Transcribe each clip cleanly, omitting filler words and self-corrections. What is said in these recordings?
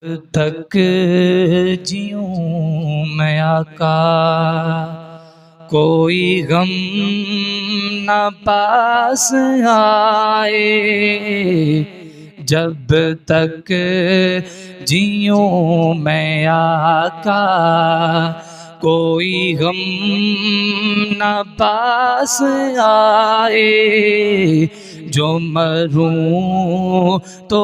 تک جیوں میں آقا کوئی غم نہ پاس آئے، جب تک جیوں میں آقا کوئی غم نہ پاس آئے، جو مروں تو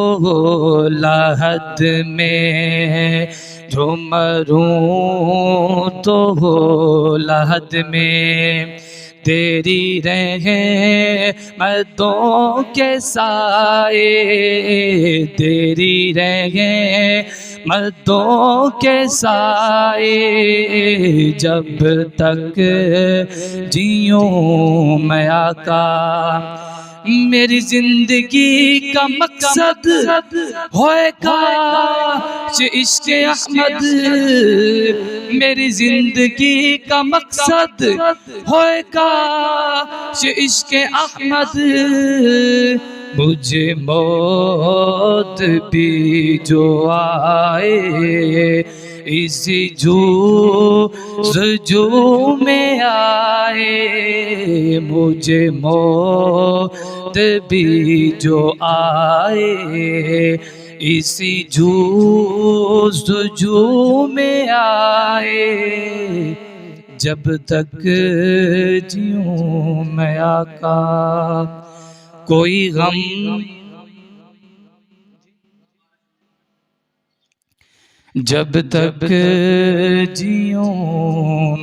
لحد میں، جو مروں تو لحد میں تیری رحمتوں کے سائے، تیری رحمتوں کے سائے، جب تک جیوں میں آقا میری زندگی کا مقصد ہوئے کاش عشق احمد، میری زندگی کا مقصد ہوئے کاش عشق احمد، مجھے موت بھی جو آئے اسی جستجو میں آئے، مجھے موت بھی جو آئے اسی جستجو میں آئے، جب تک جیوں میں آقا کوئی غم، جب تک جیوں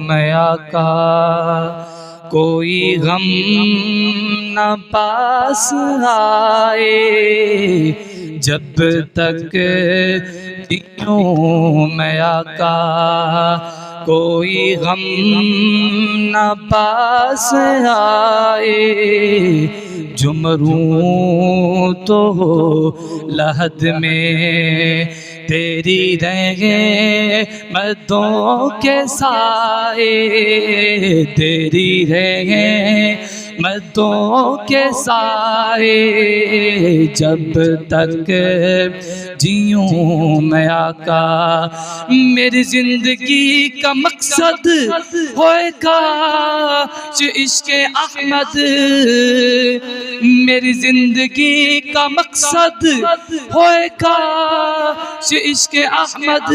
میں آقا کوئی غم نہ پاس آئے، جب تک جیوں میں آقا کوئی غم نہ پاس آئے، جو مروں تو لحد میں تیری رحمتوں کے سائے، تیری رحمتوں کے سائے، جب تک جیوں میں آقا میری زندگی کا مقصد ہوئے کاش عشق احمد، میری زندگی کا مقصد ہوئے کاش عشق احمد،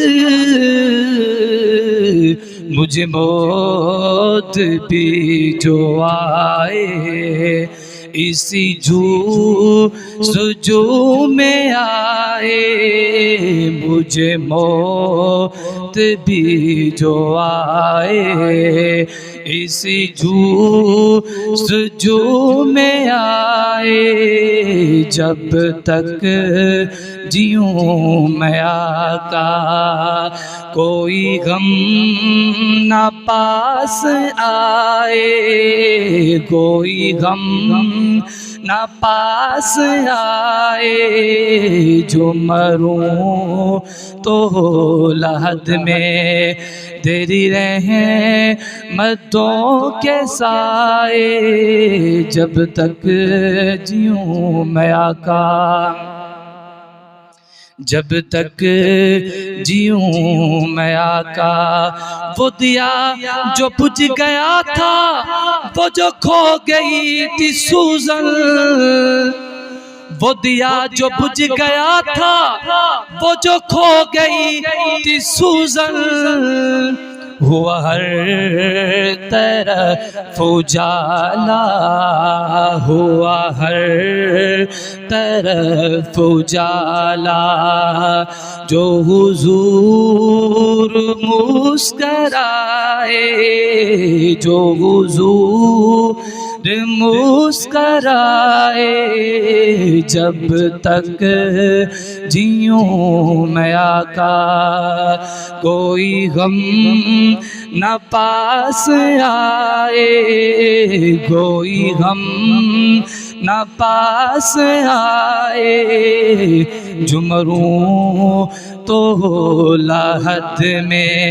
مجھے موت بھی جو آئے اسی جستجو میں آئے، مجھے موت بھی جو آئے اسی جستجو میں آئے، جب تک جیوں میں آقا کوئی غم نہ پاس آئے، کوئی غم نہ پاس آئے، جو مروں تو لحد میں تیری رحمتوں کے سائے، جب تک جیوں میں آقا، جب تک جیوں میں آقا وہ دیا جو بجھ گیا تھا، وہ جو کھو گئی تھی سوزن، وہ دیا جو بجھ گیا تھا وہ جو کھو گئی تھی سوزن، ہوا ہر طرف اجالا، ہوا ہر طرف اجالا، جو حضور مسکرائے، جو حضور مسکرائے، جب تک جیوں میں آقا کوئی غم نہ پاس آئے، کوئی غم نہ پاس آئے، جو مروں تو لحد میں